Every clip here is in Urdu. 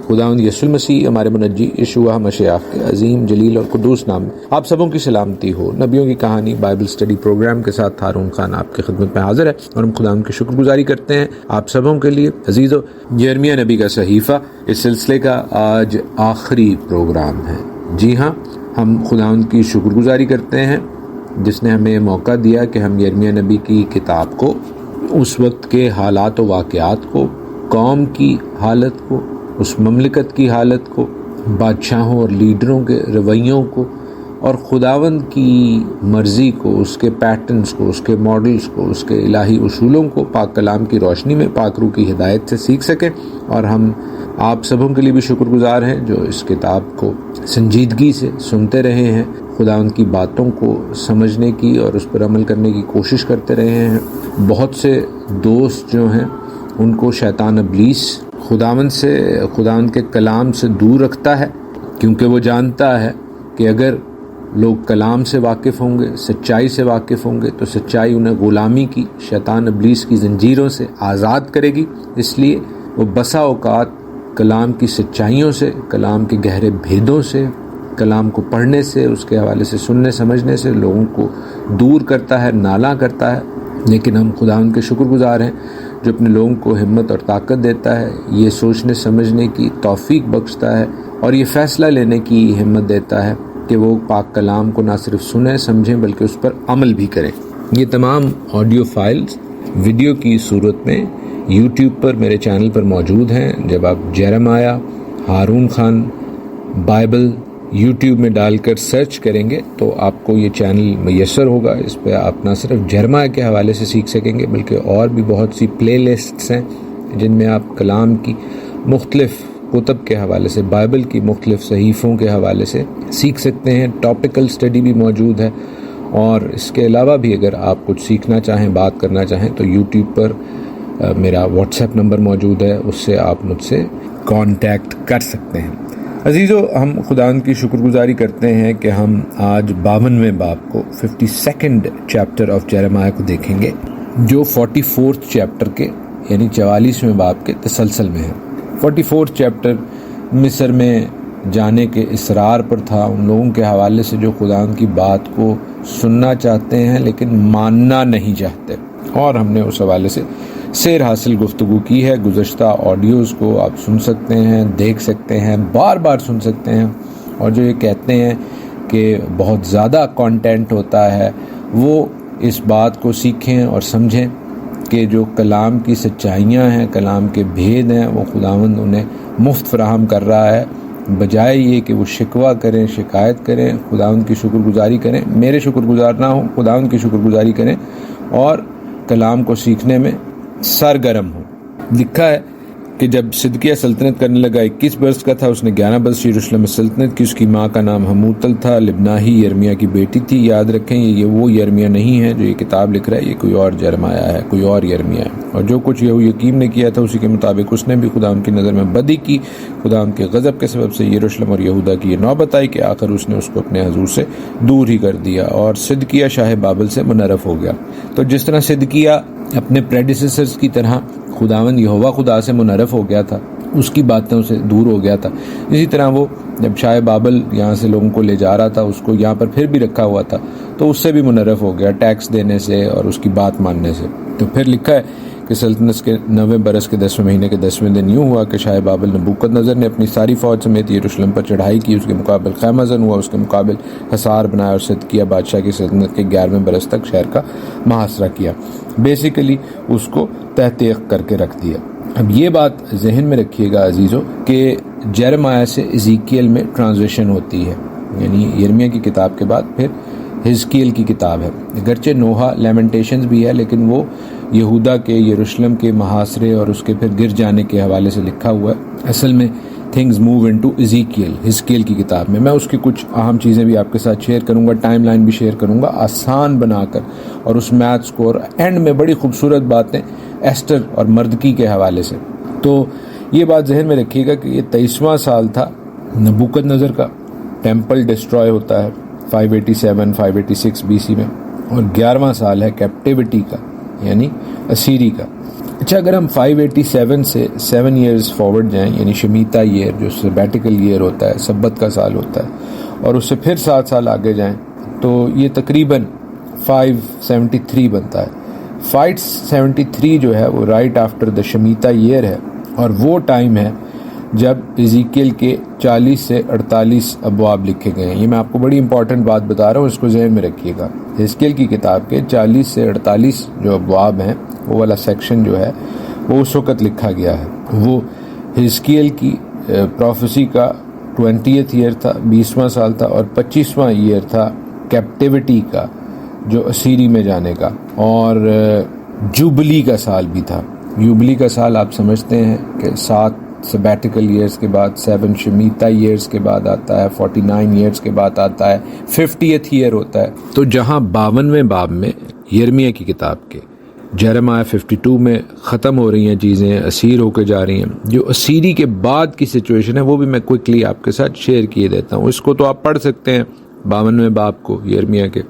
خداوند یسوع مسیح ہمارے منجی یشوع مشیخ کے عظیم جلیل اور قدوس نام میں آپ سبوں کی سلامتی ہو۔ نبیوں کی کہانی بائبل اسٹڈی پروگرام کے ساتھ ہارون خان آپ کی خدمت میں حاضر ہے، اور ہم خداوند کی شکر گزاری کرتے ہیں آپ سبوں کے لیے۔ عزیزو، یرمیہ نبی کا صحیفہ اس سلسلے کا آج آخری پروگرام ہے۔ جی ہاں، ہم خداوند کی شکر گزاری کرتے ہیں جس نے ہمیں موقع دیا کہ ہم یرمیہ نبی کی کتاب کو، اس وقت کے حالات و واقعات کو، قوم کی حالت کو، اس مملکت کی حالت کو، بادشاہوں اور لیڈروں کے رویوں کو، اور خداوند کی مرضی کو، اس کے پیٹرنز کو، اس کے ماڈلز کو، اس کے الہی اصولوں کو پاک کلام کی روشنی میں پاک روح کی ہدایت سے سیکھ سکیں۔ اور ہم آپ سبوں کے لیے بھی شکر گزار ہیں جو اس کتاب کو سنجیدگی سے سنتے رہے ہیں، خداوند کی باتوں کو سمجھنے کی اور اس پر عمل کرنے کی کوشش کرتے رہے ہیں۔ بہت سے دوست جو ہیں ان کو شیطان ابلیس خداوند کے کلام سے دور رکھتا ہے، کیونکہ وہ جانتا ہے کہ اگر لوگ کلام سے واقف ہوں گے، سچائی سے واقف ہوں گے، تو سچائی انہیں غلامی کی، شیطان ابلیس کی زنجیروں سے آزاد کرے گی۔ اس لیے وہ بسا اوقات کلام کی سچائیوں سے، کلام کے گہرے بھیدوں سے، کلام کو پڑھنے سے، اس کے حوالے سے سننے سمجھنے سے لوگوں کو دور کرتا ہے، نالاں کرتا ہے۔ لیکن ہم خداوند کے شکر گزار ہیں جو اپنے لوگوں کو ہمت اور طاقت دیتا ہے، یہ سوچنے سمجھنے کی توفیق بخشتا ہے، اور یہ فیصلہ لینے کی ہمت دیتا ہے کہ وہ پاک کلام کو نہ صرف سنیں سمجھیں بلکہ اس پر عمل بھی کریں۔ یہ تمام آڈیو فائلز ویڈیو کی صورت میں یوٹیوب پر میرے چینل پر موجود ہیں۔ جب آپ جیرمیہ ہارون خان بائبل یوٹیوب میں ڈال کر سرچ کریں گے تو آپ کو یہ چینل میسر ہوگا۔ اس پہ آپ نہ صرف جیرمیہ کے حوالے سے سیکھ سکیں گے بلکہ اور بھی بہت سی پلے لسٹس ہیں جن میں آپ کلام کی مختلف کتب کے حوالے سے، بائبل کی مختلف صحیفوں کے حوالے سے سیکھ سکتے ہیں۔ ٹاپیکل اسٹڈی بھی موجود ہے، اور اس کے علاوہ بھی اگر آپ کچھ سیکھنا چاہیں، بات کرنا چاہیں تو یوٹیوب پر میرا واٹس ایپ نمبر موجود ہے، اس سے آپ مجھ سے کانٹیکٹ کر سکتے ہیں۔ عزیزو، ہم خداوند کی شکر گزاری کرتے ہیں کہ ہم آج 52ویں باب کو 52nd چیپٹر آف جیرمیہ کو دیکھیں گے، جو 44th چیپٹر کے یعنی 44ویں باب کے تسلسل میں ہے۔ 44th چیپٹر مصر میں جانے کے اصرار پر تھا، ان لوگوں کے حوالے سے جو خداوند کی بات کو سننا چاہتے ہیں لیکن ماننا نہیں چاہتے، اور ہم نے اس حوالے سے سیر حاصل گفتگو کی ہے۔ گزشتہ آڈیوز کو آپ سن سکتے ہیں، دیکھ سکتے ہیں، بار بار سن سکتے ہیں، اور جو یہ کہتے ہیں کہ بہت زیادہ کانٹینٹ ہوتا ہے، وہ اس بات کو سیکھیں اور سمجھیں کہ جو کلام کی سچائیاں ہیں، کلام کے بھید ہیں، وہ خداوند انہیں مفت فراہم کر رہا ہے، بجائے یہ کہ وہ شکوہ کریں، شکایت کریں، خداوند کی شکر گزاری کریں۔ میرے شکر گزار نہ ہوں، خداوند کی شکر گزاری کریں اور کلام کو سیکھنے میں سرگرم ہو۔ لکھا ہے کہ جب صدقیہ سلطنت کرنے لگا 21 برس کا تھا، اس نے 11 برس یروشلم میں سلطنت کی۔ اس کی ماں کا نام حموتل تھا، لبنا ہی یرمیہ کی بیٹی تھی۔ یاد رکھیں یہ وہ یرمیہ نہیں ہے جو یہ کتاب لکھ رہا ہے، یہ کوئی اور جیرمیہ ہے، کوئی اور یرمیہ ہے۔ اور جو کچھ یہویاکیم نے کیا تھا اسی کے مطابق اس نے بھی خداوند کی نظر میں بدی کی۔ خداوند کے غضب کے سبب سے یروشلم اور یہودا کی یہ نوبت آئی کہ آخر اس نے اس کو اپنے حضور سے دور ہی کر دیا، اور صدقیہ شاہ بابل سے منحرف ہو گیا۔ تو جس طرح صدقیہ اپنے پریڈیسیسرز کی طرح خداوند یہوہ خدا سے منحرف ہو گیا تھا، اس کی باتوں سے دور ہو گیا تھا، اسی طرح وہ جب شاہ بابل یہاں سے لوگوں کو لے جا رہا تھا، اس کو یہاں پر پھر بھی رکھا ہوا تھا، تو اس سے بھی منحرف ہو گیا، ٹیکس دینے سے اور اس کی بات ماننے سے۔ تو پھر لکھا ہے کہ سلطنت کے 9ویں برس کے 10ویں مہینے کے 10ویں دن یوں ہوا کہ شاہ بابل نبوکدنضر نے اپنی ساری فوج سمیت یروشلم پر چڑھائی کی، اس کے مقابل خیمہ زن ہوا، اس کے مقابل حصار بنایا، اور صدقیہ بادشاہ کی سلطنت کے 11ویں برس تک شہر کا محاصرہ کیا، بیسیکلی اس کو تحقیق کر کے رکھ دیا۔ اب یہ بات ذہن میں رکھیے گا عزیزو کہ جیرمیہ سے ازیکیل میں ٹرانزیشن ہوتی ہے، یعنی یرمیہ کی کتاب کے بعد پھر حزقیل کی کتاب ہے۔ اگرچہ نوحہ لیمنٹیشنز بھی ہے لیکن وہ یہودا کے، یروشلم کے محاصرے اور اس کے پھر گر جانے کے حوالے سے لکھا ہوا ہے۔ اصل میں تھنگز موو انٹو ایزیکیل، حزقیل کی کتاب میں۔ میں اس کی کچھ اہم چیزیں بھی آپ کے ساتھ شیئر کروں گا، ٹائم لائن بھی شیئر کروں گا آسان بنا کر، اور اس میتھس کو، اور اینڈ میں بڑی خوبصورت باتیں ایسٹر اور مردکی کے حوالے سے۔ تو یہ بات ذہن میں رکھیے گا کہ یہ 23واں سال تھا نبوکدنضر کا، ٹیمپل ڈسٹرائے ہوتا ہے 587 586 BC میں، اور 11واں سال ہے کیپٹیوٹی کا یعنی اسیری کا۔ اچھا، اگر ہم 587 سے 7 ایئرز فارورڈ جائیں، یعنی شمیتا ایئر جو سبیٹیکل ایئر ہوتا ہے، سبت کا سال ہوتا ہے، اور اس سے پھر 7 سال آگے جائیں تو یہ تقریباً 573 بنتا ہے۔ 573 جو ہے وہ رائٹ آفٹر دا شمیتا ایئر ہے، اور وہ ٹائم ہے جب ایزیکیل کے 40 سے 48 ابواب لکھے گئے ہیں۔ یہ میں آپ کو بڑی امپورٹنٹ بات بتا رہا ہوں، اس کو ذہن میں رکھیے گا۔ ایزیکیل کی کتاب کے 40 سے 48 جو ابواب ہیں، وہ والا سیکشن جو ہے وہ اس وقت لکھا گیا ہے۔ وہ ایزیکیل کی پروفیسی کا 20th ایئر تھا، 20واں سال تھا، اور 25واں ایئر تھا کیپٹیوٹی کا، جو اسیری میں جانے کا، اور جوبلی کا سال بھی تھا۔ جوبلی کا سال آپ سمجھتے ہیں کہ 7 سبیٹیکل ایئرز کے بعد 7 شمیتا ایئرز کے بعد آتا ہے، 49 ایئرز کے بعد آتا ہے، 50th ایئر ہوتا ہے۔ تو جہاں 52ویں باب میں یرمیہ کی کتاب کے جیرمیہ 52 میں ختم ہو رہی ہیں چیزیں، اسیر ہو کے جا رہی ہیں، جو اسیری کے بعد کی سچویشن ہے وہ بھی میں کوئکلی آپ کے ساتھ شیئر کیے دیتا ہوں۔ اس کو تو آپ پڑھ سکتے ہیں 52ویں باب کو یرمیہ کے،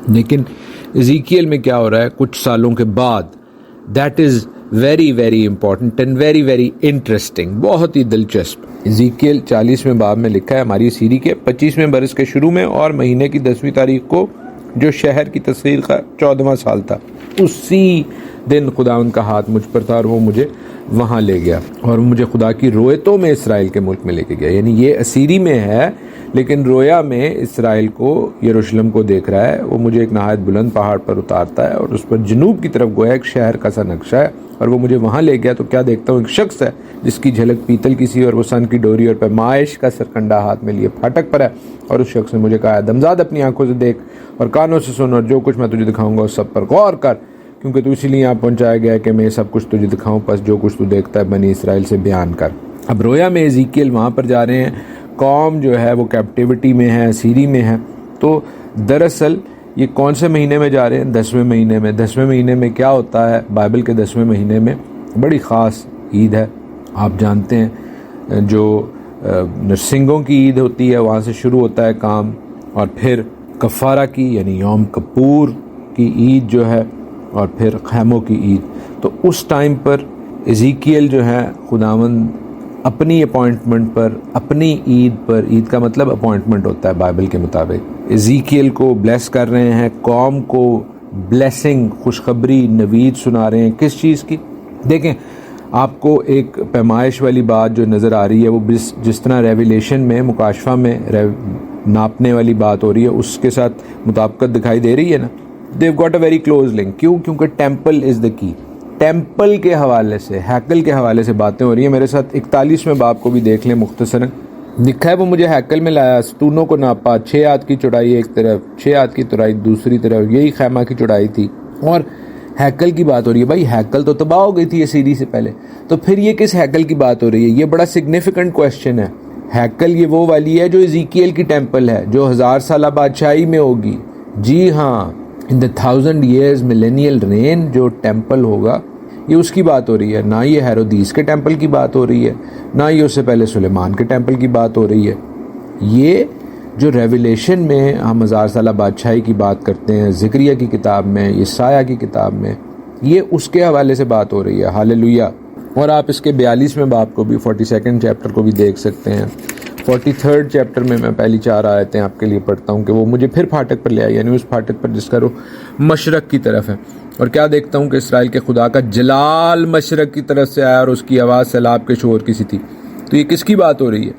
لیکن ایزیکیل میں کیا ہو رہا ہے کچھ سالوں کے بعد، that is very very important and very very interesting, بہت ہی دلچسپ۔ ایزیکیل 40ویں باب میں لکھا ہے ہماری سیری کے 25ویں برس کے شروع میں اور مہینے کی 10ویں تاریخ کو، جو شہر کی تصویر کا 14واں سال تھا، اسی دن خداوند کا ہاتھ مجھ پر تھا اور وہ مجھے وہاں لے گیا اور مجھے خدا کی رویتوں میں اسرائیل کے ملک میں لے کے گیا۔ یعنی یہ اسیری میں ہے لیکن رویا میں اسرائیل کو، یروشلم کو دیکھ رہا ہے۔ وہ مجھے ایک نہایت بلند پہاڑ پر اتارتا ہے اور اس پر جنوب کی طرف گویا ایک شہر کا سا نقشہ ہے، اور وہ مجھے وہاں لے گیا تو کیا دیکھتا ہوں، ایک شخص ہے جس کی جھلک پیتل کی سی اور وہ سن کی ڈوری اور پیمائش کا سرکنڈا ہاتھ میں لیے پھاٹک پر ہے، اور اس شخص نے مجھے کہا، دمزاد اپنی آنکھوں سے دیکھ اور کانوں سے سن، اور جو کچھ میں تجھے دکھاؤں گا اس سب پر غور کر، کیونکہ تو اسی لیے یہاں پہنچایا گیا ہے کہ میں سب کچھ تجھے دکھاؤں، پس جو کچھ تو دیکھتا ہے بنی اسرائیل سے بیان کر۔ اب رویا میں ایزیکیل وہاں پر جا رہے ہیں، قوم جو ہے وہ کیپٹیوٹی میں ہے، اسیری میں ہے۔ تو دراصل یہ کون سے مہینے میں جا رہے ہیں؟ 10ویں مہینے میں۔ 10ویں مہینے میں کیا ہوتا ہے؟ بائبل کے 10ویں مہینے میں بڑی خاص عید ہے، آپ جانتے ہیں، جو نرسنگوں کی عید ہوتی ہے، وہاں سے شروع ہوتا ہے کام، اور پھر کفارہ کی یعنی یوم کپور کی عید جو ہے، اور پھر خیموں کی عید۔ تو اس ٹائم پر ایزیکیل جو ہے خداوند اپنی اپوائنٹمنٹ پر، اپنی عید پر، عید کا مطلب اپوائنٹمنٹ ہوتا ہے بائبل کے مطابق، ایزیکیل کو بلیس کر رہے ہیں، قوم کو بلیسنگ، خوشخبری، نوید سنا رہے ہیں۔ کس چیز کی؟ دیکھیں، آپ کو ایک پیمائش والی بات جو نظر آ رہی ہے، وہ جس طرح ریویلیشن میں، مکاشفہ میں ناپنے والی بات ہو رہی ہے، اس کے ساتھ مطابقت دکھائی دے رہی ہے نا۔ they've got a very close link۔ کیوں؟ کیونکہ ٹیمپل از دا کی، ٹیمپل کے حوالے سے، ہیکل کے حوالے سے باتیں ہو رہی ہیں۔ میرے ساتھ 41ویں باب کو بھی دیکھ لیں مختصراً، لکھا ہے وہ مجھے ہیکل میں لایا، ستونوں کو ناپا، 6 ہاتھ کی چوڑائی ایک طرف، 6 ہاتھ کی چوڑائی دوسری طرف، یہی خیمہ کی چوڑائی تھی، اور ہیکل کی بات ہو رہی ہے۔ بھائی ہیکل تو تباہ ہو گئی تھی اسیری سے پہلے، تو پھر یہ کس ہیکل کی بات ہو رہی ہے؟ یہ بڑا سگنیفیکنٹ کویسچن ہے۔ ہیکل یہ وہ والی ہے جو ایزیکیل کی ٹیمپل ہے، جو 1000 سالہ بادشاہی میں ہوگی۔ جی ہاں، ان دا 1000 years ملینیل رین جو ٹیمپل ہوگا، یہ اس کی بات ہو رہی ہے۔ نہ یہ ہیرودیس کے ٹیمپل کی بات ہو رہی ہے، نہ یہ اس سے پہلے سلیمان کے ٹیمپل کی بات ہو رہی ہے۔ یہ جو ریویلیشن میں ہم 1000 سالہ بادشاہی کی بات کرتے ہیں، زکریا کی کتاب میں، یسایہ کی کتاب میں، یہ اس کے حوالے سے بات ہو رہی ہے۔ ہاللویا۔ اور آپ اس کے 42ویں باب کو بھی، 42nd چیپٹر کو بھی دیکھ سکتے ہیں۔ 43rd چیپٹر میں پہلی 4 آیتیں آپ کے لیے پڑھتا ہوں کہ وہ مجھے پھر پھاٹک پر لے آئی، یعنی اس پھاٹک پر جس کا رخ مشرق کی طرف ہے، اور کیا دیکھتا ہوں کہ اسرائیل کے خدا کا جلال مشرق کی طرف سے آیا اور اس کی آواز سیلاب کے شور کی سی تھی۔ تو یہ کس کی بات ہو رہی ہے؟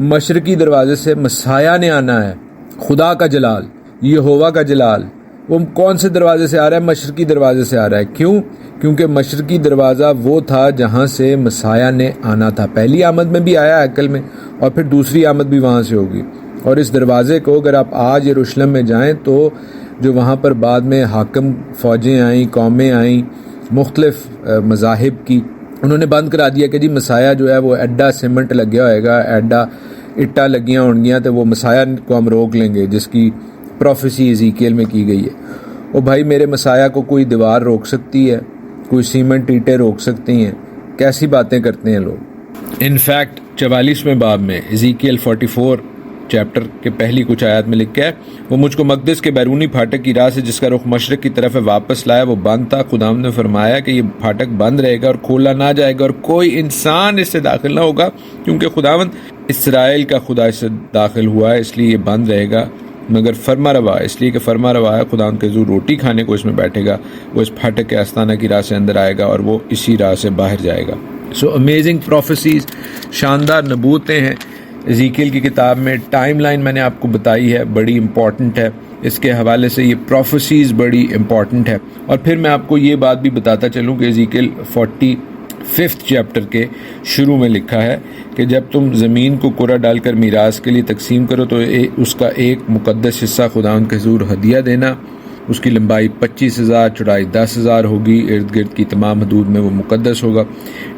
مشرقی دروازے سے مسیح نے آنا ہے، خدا کا جلال، یہوہ کا جلال۔ وہ کون سے دروازے سے آ رہا ہے؟ مشرقی دروازے سے آ رہا ہے۔ کیوں؟ کیونکہ مشرقی دروازہ وہ تھا جہاں سے مسیح نے آنا تھا۔ پہلی آمد میں بھی آیا ہیکل میں، اور پھر دوسری آمد بھی وہاں سے ہوگی۔ اور اس دروازے کو اگر آپ آج یروشلم میں جائیں تو جو وہاں پر بعد میں حاکم فوجیں آئیں، قومیں آئیں مختلف مذاہب کی، انہوں نے بند کرا دیا کہ جی مسیح جو ہے وہ ایڈا سیمنٹ لگیا ہوئے گا، ایڈا اٹا لگیاں ہونگیاں تو وہ مسیح کو ہم روک لیں گے، جس کی پروفیسی ایزیکیل میں کی گئی ہے۔ او بھائی، میرے مسیح کو کوئی دیوار روک سکتی ہے؟ کوئی سیمنٹ اینٹیں روک سکتی ہیں؟ کیسی باتیں کرتے ہیں لوگ۔ انفیکٹ 44ویں باب میں ایزیکیل 44 چیپٹر کے پہلی کچھ آیات میں لکھا ہے، وہ مجھ کو مقدس کے بیرونی پھاٹک کی راہ سے جس کا رخ مشرق کی طرف ہے واپس لایا، وہ بند تھا۔ خداوند نے فرمایا کہ یہ پھاٹک بند رہے گا اور کھولا نہ جائے گا اور کوئی انسان اس سے داخل نہ ہوگا، کیونکہ خداوند اسرائیل کا خدا اس سے داخل ہوا ہے، اس لیے یہ بند رہے گا، مگر فرما روا، اس لیے کہ فرما روا ہے خداوند کے حضور روٹی کھانے کو اس میں بیٹھے گا، وہ اس پھاٹک کے آستانہ کی راہ سے اندر آئے گا اور وہ اسی راہ سے باہر جائے گا۔ سو امیزنگ پروفیسیز، شاندار نبوتیں ہیں ازیکیل کی کتاب میں۔ ٹائم لائن میں نے آپ کو بتائی ہے، بڑی امپورٹنٹ ہے، اس کے حوالے سے یہ پروفیسیز بڑی امپورٹنٹ ہے۔ اور پھر میں آپ کو یہ بات بھی بتاتا چلوں کہ ازیکیل 45 چیپٹر کے شروع میں لکھا ہے کہ جب تم زمین کو کرہ ڈال کر میراث کے لیے تقسیم کرو تو اس کا ایک مقدس حصہ خداوند کے حضور ہدیہ دینا، اس کی لمبائی 25,000 چوڑائی 10,000 ہوگی، ارد گرد کی تمام حدود میں وہ مقدس ہوگا۔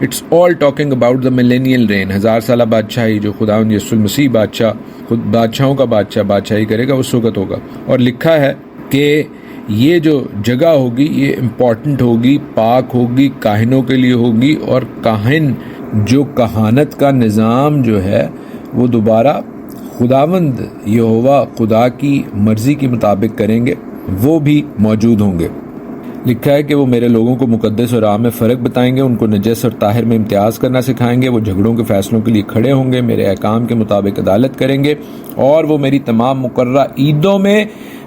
It's all talking about the millennial reign, 1000 سالہ بادشاہی جو خداوند یسوع المسیح بادشاہ، خود بادشاہوں کا بادشاہ بادشاہی کرے گا، اس وقت ہوگا۔ اور لکھا ہے کہ یہ جو جگہ ہوگی یہ امپورٹنٹ ہوگی، پاک ہوگی، کاہنوں کے لیے ہوگی، اور کاہن جو کہانت کا نظام جو ہے وہ دوبارہ خداوند یہوہ خدا کی مرضی کے مطابق کریں گے، وہ بھی موجود ہوں گے۔ لکھا ہے کہ وہ میرے لوگوں کو مقدس اور عام میں فرق بتائیں گے، ان کو نجس اور طاہر میں امتیاز کرنا سکھائیں گے، وہ جھگڑوں کے فیصلوں کے لیے کھڑے ہوں گے، میرے احکام کے مطابق عدالت کریں گے، اور وہ میری تمام مقررہ عیدوں میں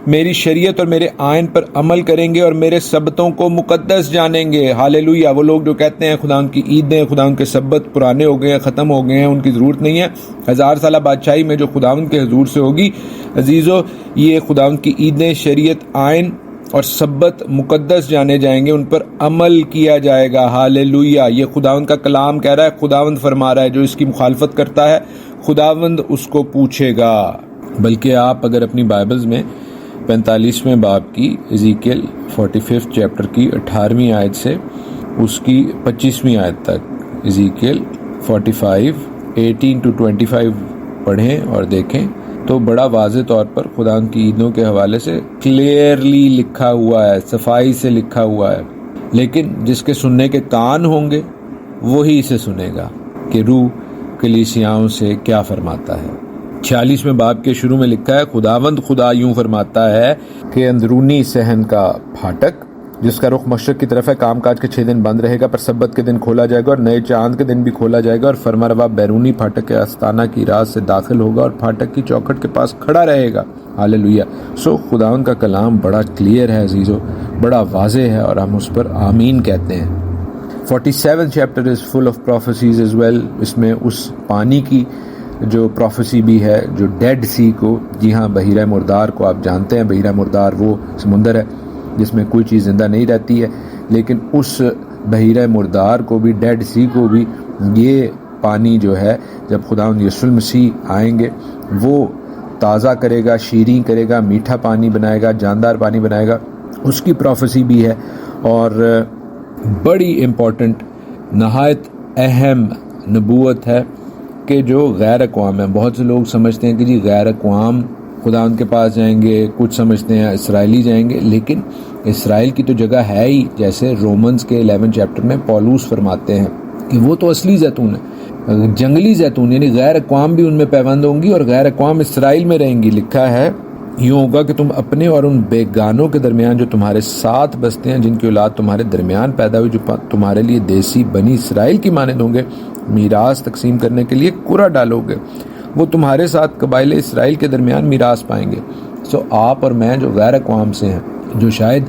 میری شریعت اور میرے آئین پر عمل کریں گے اور میرے سبتوں کو مقدس جانیں گے۔ ہالیلویہ۔ وہ لوگ جو کہتے ہیں خدا ان کی عیدیں، خدا ان کے سبت پرانے ہو گئے ہیں، ختم ہو گئے ہیں، ان کی ضرورت نہیں ہے، 1000 سالہ بادشاہی میں جو خداوند کے حضور سے ہوگی، عزیزو یہ خداوند کی عیدیں، شریعت، آئین اور سبت مقدس جانے جائیں گے، ان پر عمل کیا جائے گا۔ ہالیلویہ۔ یہ خداوند کا کلام کہہ رہا ہے، خداوند فرما رہا ہے، جو اس کی مخالفت کرتا ہے خداوند اس کو پوچھے گا۔ بلکہ آپ اگر اپنی بائبلز میں 45ویں باب کی ازیکیل 45 چیپٹر کی 18ویں آیت سے اس کی 25ویں آیت تک، ازیکیل 45 18 to 25 پڑھیں اور دیکھیں تو بڑا واضح طور پر خدا کی عیدوں کے حوالے سے کلیئرلی لکھا ہوا ہے، صفائی سے لکھا ہوا ہے۔ لیکن جس کے سننے کے کان ہوں گے وہی اسے سنے گا کہ روح کلیسیاؤں سے کیا فرماتا ہے۔ 46ویں باب کے شروع میں لکھا ہے، خداوند خدا یوں فرماتا ہے کہ اندرونی صحن کا پھاٹک جس کا رخ مشرق کی طرف ہے کام کاج کے 6 دن بند رہے گا، پر سبت کے دن کھولا جائے گا اور نئے چاند کے دن بھی کھولا جائے گا، اور فرما روا بیرونی پھاٹک کے آستانہ کی راز سے داخل ہوگا اور پھاٹک کی چوکھٹ کے پاس کھڑا رہے گا۔ ہالیلویہ۔ سو خداوند کا کلام بڑا کلیئر ہے عزیزو، بڑا واضح ہے، اور ہم اس پر آمین کہتے ہیں۔ 47 chapter is full of prophecies as well. اس میں اس پانی کی جو پروفیسی بھی ہے جو ڈیڈ سی کو، جی ہاں بحیرہ مردار کو آپ جانتے ہیں، بحیرہ مردار وہ سمندر ہے جس میں کوئی چیز زندہ نہیں رہتی ہے، لیکن اس بحیرہ مردار کو بھی، ڈیڈ سی کو بھی، یہ پانی جو ہے جب خداوند یسوع المسیح آئیں گے وہ تازہ کرے گا، شیریں کرے گا، میٹھا پانی بنائے گا، جاندار پانی بنائے گا، اس کی پروفیسی بھی ہے۔ اور بڑی امپورٹنٹ، نہایت اہم نبوت ہے کہ جو غیر اقوام ہیں۔ بہت سے لوگ سمجھتے ہیں کہ جی غیر اقوام خدا ان کے پاس جائیں گے، کچھ سمجھتے ہیں اسرائیلی جائیں گے، لیکن اسرائیل کی تو جگہ ہے ہی، جیسے رومنز کے 11 چیپٹر میں پولوس فرماتے ہیں کہ وہ تو اصلی زیتون ہے، جنگلی زیتون، یعنی غیر اقوام بھی ان میں پیوند ہوں گی اور غیر اقوام اسرائیل میں رہیں گی۔ لکھا ہے یوں ہوگا کہ تم اپنے اور ان بیگانوں کے درمیان جو تمہارے ساتھ بستے ہیں، جن کی اولاد تمہارے درمیان پیدا ہوئی، جو تمہارے لیے دیسی بنی اسرائیل کی مانند ہوں گے، میراث تقسیم کرنے کے لیے کرہ ڈالو گے، وہ تمہارے ساتھ قبائل اسرائیل کے درمیان میراث پائیں گے۔ سو آپ اور میں جو غیر اقوام سے ہیں، جو شاید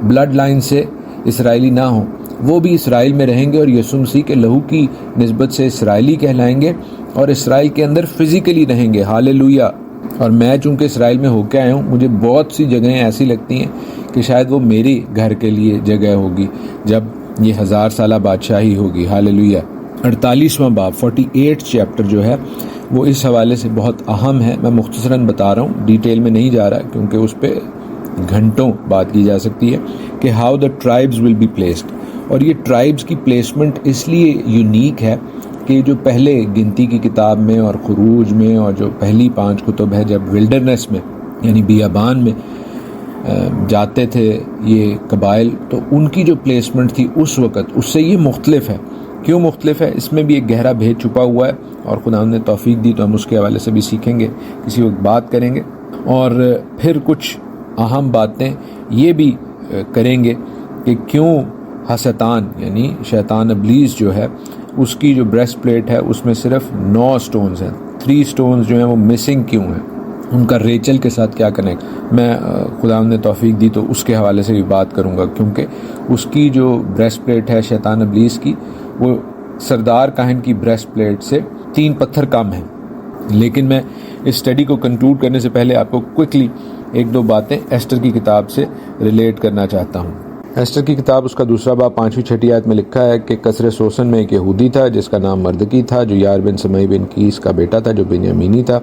بلڈ لائن سے اسرائیلی نہ ہوں، وہ بھی اسرائیل میں رہیں گے اور یسوع مسیح کے لہو کی نسبت سے اسرائیلی کہلائیں گے اور اسرائیل کے اندر فزیکلی رہیں گے۔ ہالیلویہ۔ اور میں چونکہ اسرائیل میں ہو کے آیا ہوں، مجھے بہت سی جگہیں ایسی لگتی ہیں کہ شاید وہ میری گھر کے لیے جگہ ہوگی جب یہ 1000 سالہ بادشاہی ہوگی۔ ہالیلویہ۔ 48واں باب 48 چیپٹر جو ہے وہ اس حوالے سے بہت اہم ہے۔ میں مختصراً بتا رہا ہوں، ڈیٹیل میں نہیں جا رہا کیونکہ اس پہ گھنٹوں بات کی جا سکتی ہے کہ how the tribes will be placed. اور یہ ٹرائبز کی پلیسمنٹ اس لیے یونیک ہے کہ جو پہلے گنتی کی کتاب میں اور خروج میں اور جو پہلی 5 کتب ہے، جب ولڈرنس میں یعنی بیابان میں جاتے تھے یہ قبائل، تو ان کی جو پلیسمنٹ تھی اس وقت اس سے یہ مختلف ہے کیوں مختلف ہے؟ اس میں بھی ایک گہرا بھید چھپا ہوا ہے، اور خدا نے توفیق دی تو ہم اس کے حوالے سے بھی سیکھیں گے، کسی وقت بات کریں گے، اور پھر کچھ اہم باتیں یہ بھی کریں گے کہ کیوں حسطان یعنی شیطان ابلیس جو ہے اس کی جو بریسٹ پلیٹ ہے اس میں صرف 9 سٹونز ہیں، 3 سٹونز جو ہیں وہ مسنگ کیوں ہیں، ان کا ریچل کے ساتھ کیا کنیکٹ، میں خدا نے توفیق دی تو اس کے حوالے سے بھی بات کروں گا، کیونکہ اس کی جو بریسٹ پلیٹ ہے شیطان ابلیس کی وہ سردار کاہن کی بریسٹ پلیٹ سے 3 پتھر کم ہیں۔ لیکن میں اس اسٹڈی کو کنکلوڈ کرنے سے پہلے آپ کو کوئکلی 1-2 باتیں ایسٹر کی کتاب سے ریلیٹ کرنا چاہتا ہوں۔ ایسٹر کی کتاب اس کا 2 باب 5-6 آیت میں لکھا ہے کہ قصر سوسن میں ایک یہودی تھا جس کا نام مردکی تھا، جو یار بن سمئی بن کیس کا بیٹا تھا، جو بنیامینی تھا،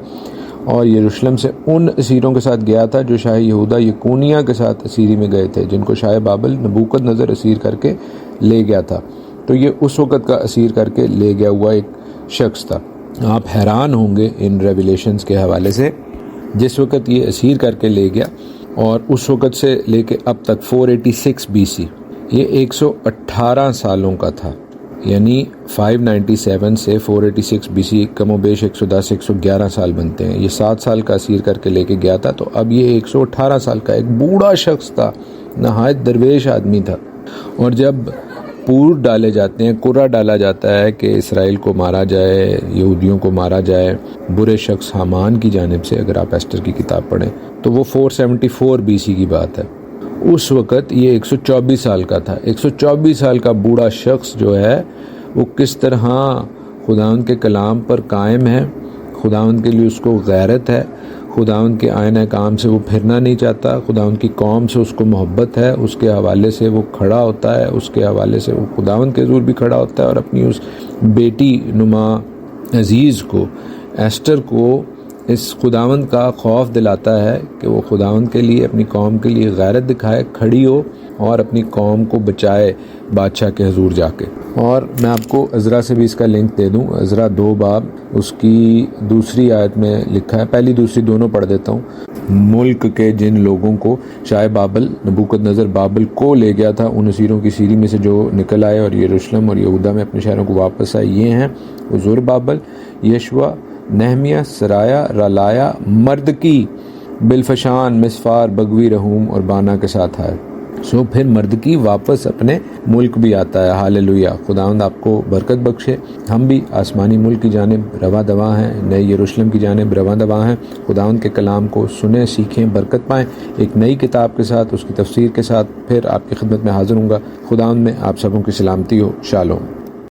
اور یروشلم سے ان اسیروں کے ساتھ گیا تھا جو شاہ یہودا یکونیا کے ساتھ اسیری میں گئے تھے، جن کو شاہ بابل نبوکد نظر اسیر کر کے لے گیا تھا۔ تو یہ اس وقت کا اسیر کر کے لے گیا ہوا ایک شخص تھا۔ آپ حیران ہوں گے ان ریویلیشنز کے حوالے سے، جس وقت یہ اسیر کر کے لے گیا اور اس وقت سے لے کے اب تک 486 BC، یہ 118 سالوں کا تھا، یعنی 597 سے 486 BC کم و بیش 110-111 سال بنتے ہیں۔ یہ 7 سال کا اسیر کر کے لے کے گیا تھا، تو اب یہ 118 سال کا ایک بوڑھا شخص تھا، نہایت درویش آدمی تھا۔ اور جب پور ڈالے جاتے ہیں، قرعہ ڈالا جاتا ہے کہ اسرائیل کو مارا جائے، یہودیوں کو مارا جائے برے شخص حامان کی جانب سے، اگر آپ ایسٹر کی کتاب پڑھیں تو وہ 474 BC کی بات ہے۔ اس وقت یہ 124 سال کا تھا۔ 124 سال کا بوڑھا شخص جو ہے وہ کس طرح خداوند کے کلام پر قائم ہے، خداوند کے لیے اس کو غیرت ہے، خداوند کے آئین کام سے وہ پھرنا نہیں چاہتا، خداوند کی قوم سے اس کو محبت ہے، اس کے حوالے سے وہ کھڑا ہوتا ہے، اس کے حوالے سے وہ خداوند کے حضور بھی کھڑا ہوتا ہے، اور اپنی اس بیٹی نما عزیز کو، ایسٹر کو، اس خداوند کا خوف دلاتا ہے کہ وہ خداوند کے لیے، اپنی قوم کے لیے غیرت دکھائے، کھڑی ہو اور اپنی قوم کو بچائے بادشاہ کے حضور جا کے۔ اور میں آپ کو عزرا سے بھی اس کا لنک دے دوں، عزرا 2 باب اس کی 2 آیت میں لکھا ہے، پہلی دوسری دونوں پڑھ دیتا ہوں۔ ملک کے جن لوگوں کو شاہ بابل نبوکد نظر بابل کو لے گیا تھا، ان اسیروں کی سیری میں سے جو نکل آئے اور یروشلم اور یہودا میں اپنے شہروں کو واپس آئے، یہ ہیں حضور بابل، یشوا، نہمیہ، سرایا، رالایا، مردکی، بلفشان، مسفار، بگوی، رہوم اور بانا کے ساتھ آئے۔ پھر مردکی واپس اپنے ملک بھی آتا ہے۔ ہاللویا، خداوند آپ کو برکت بخشے۔ ہم بھی آسمانی ملک کی جانب رواں دواں ہیں، نئے یروشلم کی جانب رواں دواں ہیں۔ خداوند کے کلام کو سنیں، سیکھیں، برکت پائیں۔ ایک نئی کتاب کے ساتھ، اس کی تفسیر کے ساتھ پھر آپ کی خدمت میں حاضر ہوں گا۔ خداوند میں آپ سبوں کی سلامتی ہو۔ شالوم۔